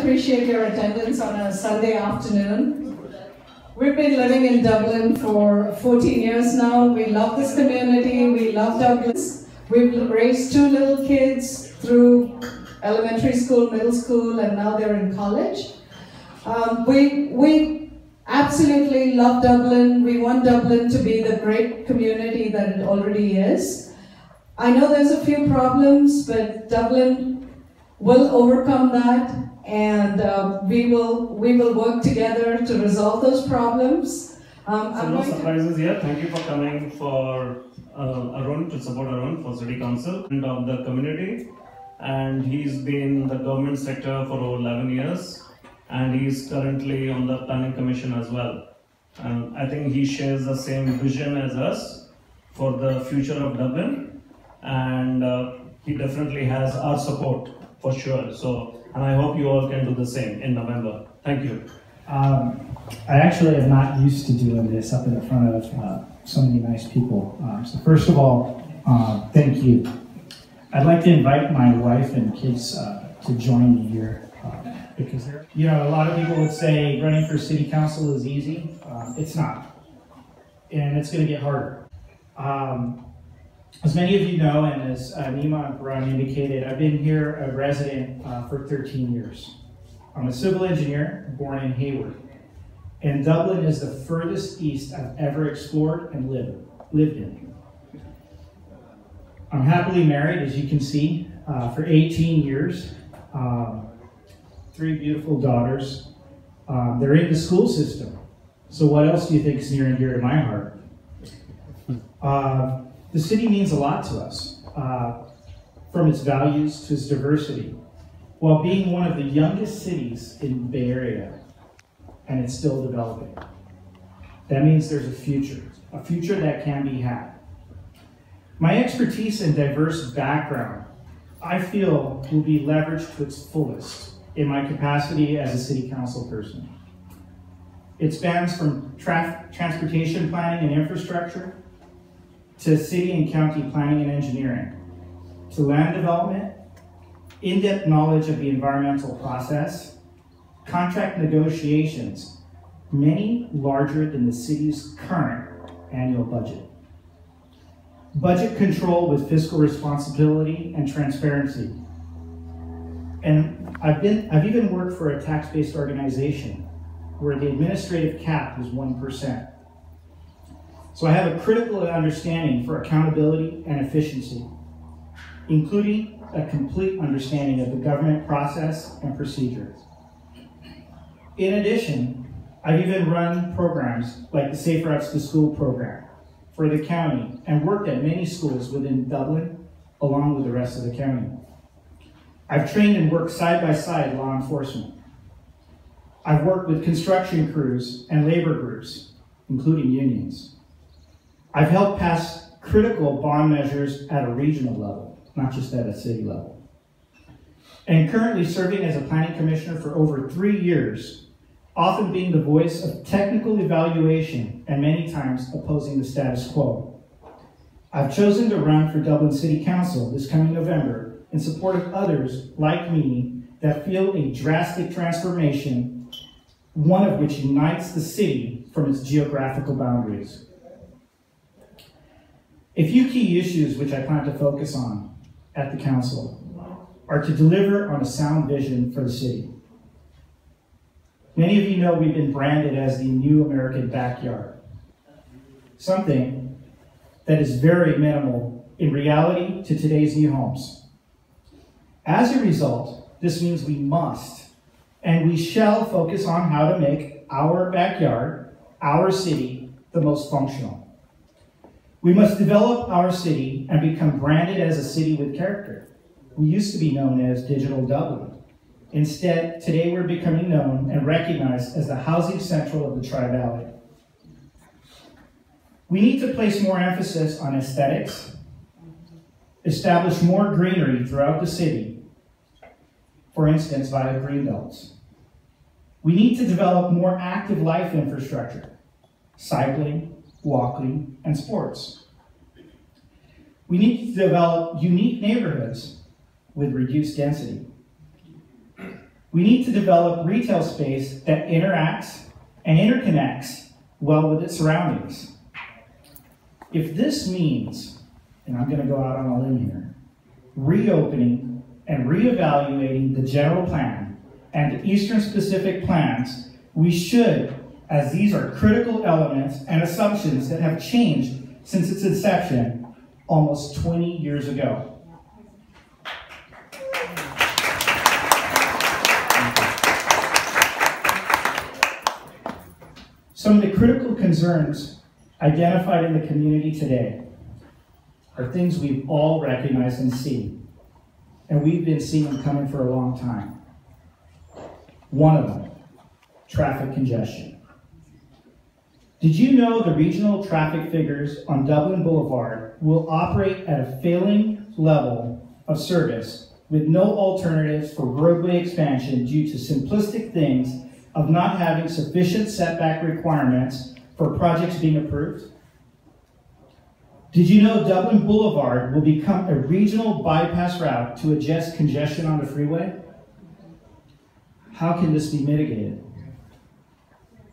appreciate your attendance on a Sunday afternoon. We've been living in Dublin for 14 years now. We love this community. We love Dublin. We've raised 2 little kids through elementary school, middle school, and now they're in college. We absolutely love Dublin. We want Dublin to be the great community that it already is. I know there's a few problems, but Dublin will overcome that, and we will work together to resolve those problems. So no surprises here. Thank you for coming for Arun, to support Arun for City Council and of the community. And he's been in the government sector for over 11 years. And he's currently on the Planning Commission as well. I think he shares the same vision as us for the future of Dublin, and he definitely has our support for sure. So, and I hope you all can do the same in November. Thank you. I actually am not used to doing this up in the front of so many nice people. So first of all, thank you. I'd like to invite my wife and kids to join me here. Because a lot of people would say running for city council is easy. It's not, and it's going to get harder. As many of you know, and as Nima and Parag indicated, I've been here a resident for 13 years. I'm a civil engineer, born in Hayward, and Dublin is the furthest east I've ever explored and lived in. I'm happily married, as you can see, for 18 years. 3 beautiful daughters. They're in the school system. So what else do you think is near and dear to my heart? The city means a lot to us, from its values to its diversity, while being one of the youngest cities in the Bay Area, and it's still developing. That means there's a future that can be had. My expertise and diverse background, I feel, will be leveraged to its fullest in my capacity as a city council person. It spans from transportation planning and infrastructure, to city and county planning and engineering, to land development, in-depth knowledge of the environmental process, contract negotiations, many larger than the city's current annual budget. Budget control with fiscal responsibility and transparency. And I've even worked for a tax-based organization where the administrative cap is 1%. So I have a critical understanding for accountability and efficiency, including a complete understanding of the government process and procedures. In addition, I've even run programs like the Safe Routes to School program for the county and worked at many schools within Dublin, along with the rest of the county. I've trained and worked side by side law enforcement. I've worked with construction crews and labor groups, including unions. I've helped pass critical bond measures at a regional level, not just at a city level. And currently serving as a planning commissioner for over 3 years, often being the voice of technical evaluation and many times opposing the status quo. I've chosen to run for Dublin City Council this coming November in support of others like me that feel a drastic transformation, one of which unites the city from its geographical boundaries. A few key issues which I plan to focus on at the council are to deliver on a sound vision for the city. Many of you know we've been branded as the new American backyard, something that is very minimal in reality to today's new homes. As a result, this means we must and we shall focus on how to make our backyard, our city, the most functional. We must develop our city and become branded as a city with character. We used to be known as Digital Dublin. Instead, today we're becoming known and recognized as the housing central of the Tri-Valley. We need to place more emphasis on aesthetics, establish more greenery throughout the city, for instance, via green belts. We need to develop more active life infrastructure, cycling, walking, and sports. We need to develop unique neighborhoods with reduced density. We We need to develop retail space that interacts and interconnects well with its surroundings. If this means, and I'm going to go out on a limb here, reopening and reevaluating the general plan and the Eastern specific plans, we should, as these are critical elements and assumptions that have changed since its inception almost 20 years ago. Some of the critical concerns identified in the community today are things we've all recognized and seen, and we've been seeing them coming for a long time. One of them, traffic congestion. Did you know the regional traffic figures on Dublin Boulevard will operate at a failing level of service with no alternatives for roadway expansion due to simplistic things of not having sufficient setback requirements for projects being approved? Did you know Dublin Boulevard will become a regional bypass route to adjust congestion on the freeway? How can this be mitigated?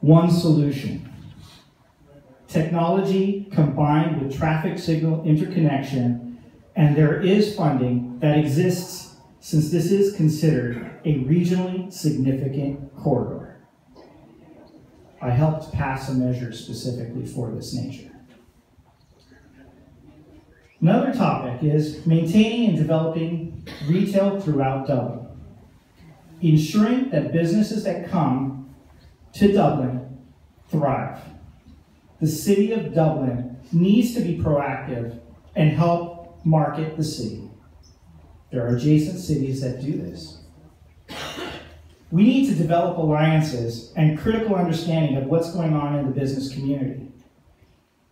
One solution. Technology combined with traffic signal interconnection, and there is funding that exists since this is considered a regionally significant corridor. I helped pass a measure specifically for this nature. Another topic is maintaining and developing retail throughout Dublin, ensuring that businesses that come to Dublin thrive. The city of Dublin needs to be proactive and help market the city. There are adjacent cities that do this. We need to develop alliances and critical understanding of what's going on in the business community.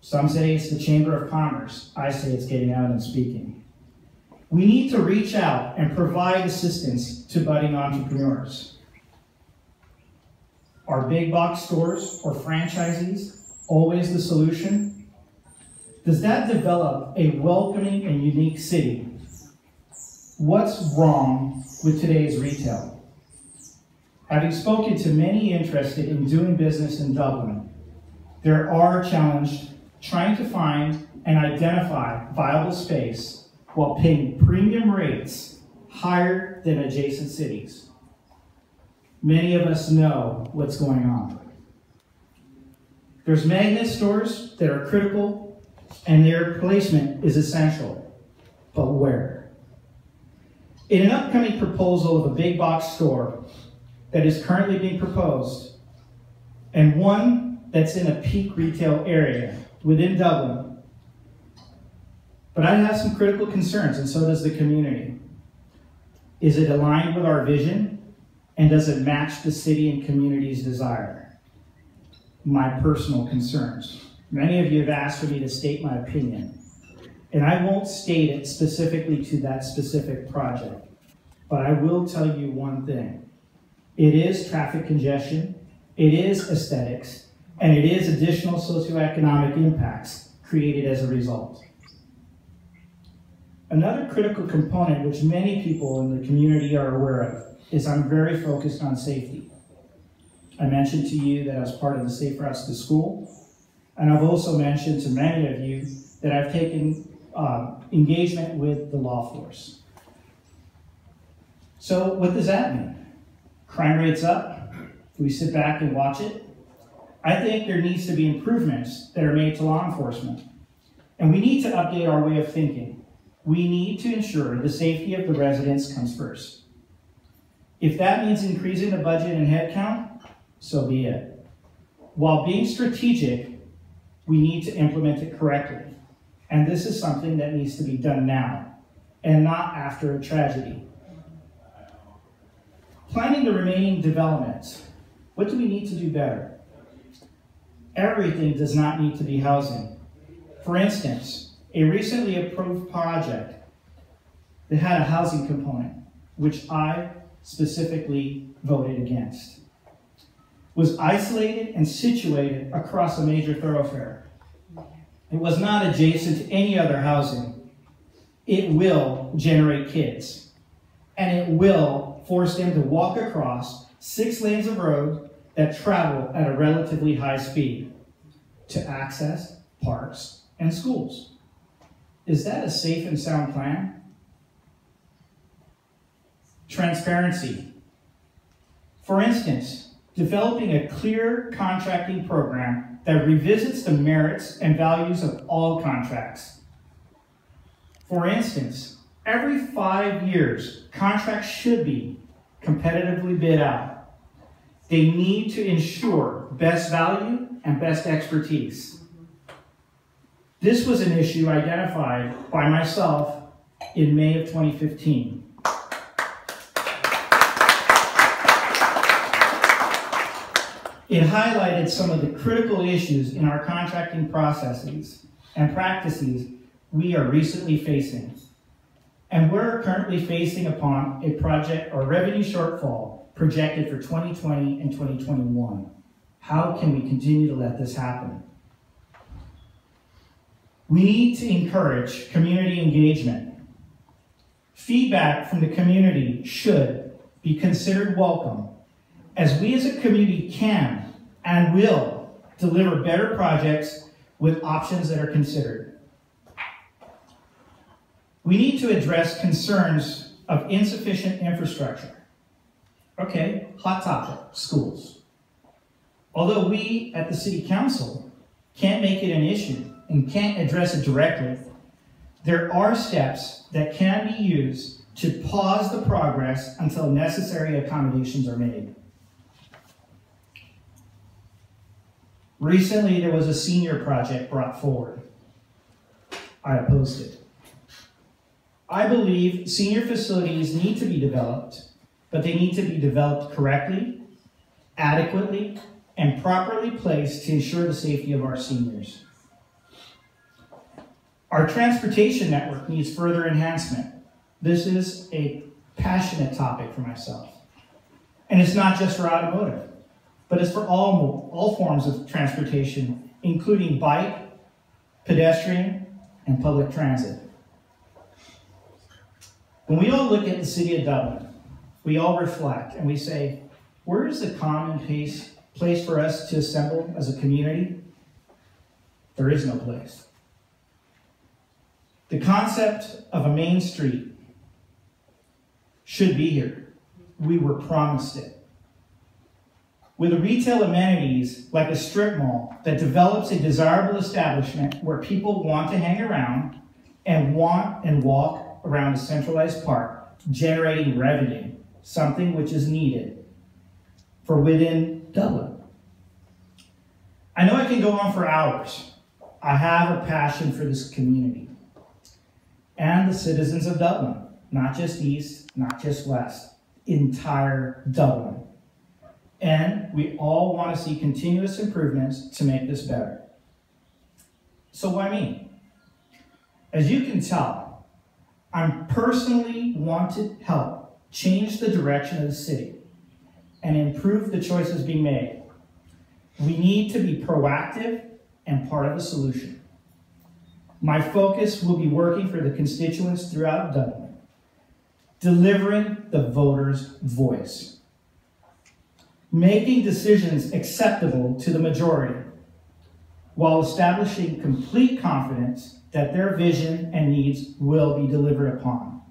Some say it's the Chamber of Commerce. I say it's getting out and speaking. We need to reach out and provide assistance to budding entrepreneurs. Are big box stores or franchisees always the solution? Does that develop a welcoming and unique city? What's wrong with today's retail? Having spoken to many interested in doing business in Dublin, there are challenges trying to find and identify viable space while paying premium rates higher than adjacent cities. Many of us know what's going on. There's magnet stores that are critical and their placement is essential, but where? In an upcoming proposal of a big box store that is currently being proposed, and one that's in a peak retail area within Dublin. But I have some critical concerns, and so does the community. Is it aligned with our vision, and does it match the city and community's desire? My personal concerns. Many of you have asked for me to state my opinion, and I won't state it specifically to that specific project, but I will tell you one thing. It is traffic congestion, it is aesthetics, and it is additional socioeconomic impacts created as a result. Another critical component which many people in the community are aware of is I'm very focused on safety. I mentioned to you that I was part of the Safe Routes to School, and I've also mentioned to many of you that I've taken engagement with the law force. So what does that mean? Crime rates up? Do we sit back and watch it? I think there needs to be improvements that are made to law enforcement. And we need to update our way of thinking. We need to ensure the safety of the residents comes first. If that means increasing the budget and headcount, so be it. While being strategic, we need to implement it correctly. And this is something that needs to be done now, and not after a tragedy. Planning the remaining developments. What do we need to do better? Everything does not need to be housing. For instance, a recently approved project that had a housing component, which I specifically voted against, was isolated and situated across a major thoroughfare. It was not adjacent to any other housing. It will generate kids, and it will forced them to walk across 6 lanes of road that travel at a relatively high speed to access parks and schools. Is that a safe and sound plan? Transparency. For instance, developing a clear contracting program that revisits the merits and values of all contracts. For instance, every 5 years, contracts should be competitively bid out. They need to ensure best value and best expertise. This was an issue identified by myself in May of 2015. It highlighted some of the critical issues in our contracting processes and practices we are recently facing. And we're currently facing upon a project or revenue shortfall projected for 2020 and 2021. How can we continue to let this happen? We need to encourage community engagement. Feedback from the community should be considered welcome, as we as a community can and will deliver better projects with options that are considered. We need to address concerns of insufficient infrastructure. Okay, hot topic, schools. Although we at the City Council can't make it an issue and can't address it directly, there are steps that can be used to pause the progress until necessary accommodations are made. Recently, there was a senior project brought forward. I opposed it. I believe senior facilities need to be developed, but they need to be developed correctly, adequately, and properly placed to ensure the safety of our seniors. Our transportation network needs further enhancement. This is a passionate topic for myself. And it's not just for automotive, but it's for all forms of transportation, including bike, pedestrian, and public transit. When we all look at the city of Dublin, we all reflect and we say, where is the common place for us to assemble as a community? There is no place. The concept of a main street should be here. We were promised it. With retail amenities like a strip mall that develops a desirable establishment where people want to hang around and walk around a centralized park, generating revenue, something which is needed for within Dublin. I know I can go on for hours. I have a passion for this community and the citizens of Dublin, not just East, not just West, entire Dublin. And we all want to see continuous improvements to make this better. So why me? As you can tell, I personally want to help change the direction of the city and improve the choices being made. We need to be proactive and part of the solution. My focus will be working for the constituents throughout Dublin, delivering the voters' voice, making decisions acceptable to the majority, while establishing complete confidence that their vision and needs will be delivered upon.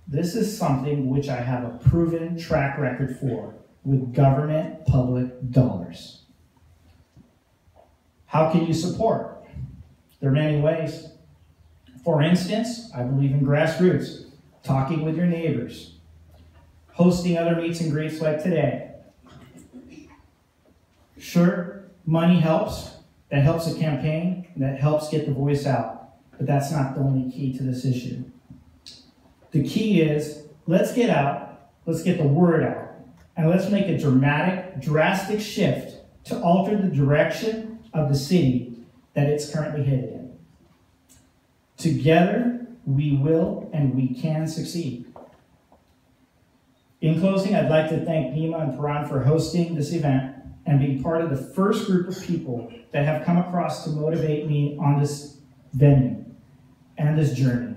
This is something which I have a proven track record for with government public dollars. How can you support? There are many ways. For instance, I believe in grassroots, talking with your neighbors, hosting other meets and greets like today. Sure, money helps. That helps a campaign, that helps get the voice out. But that's not the only key to this issue. The key is, let's get out, let's get the word out, and let's make a drastic shift to alter the direction of the city that it's currently headed in. Together, we will and we can succeed. In closing, I'd like to thank Nima and Paran for hosting this event and being part of the first group of people that have come across to motivate me on this venue and this journey.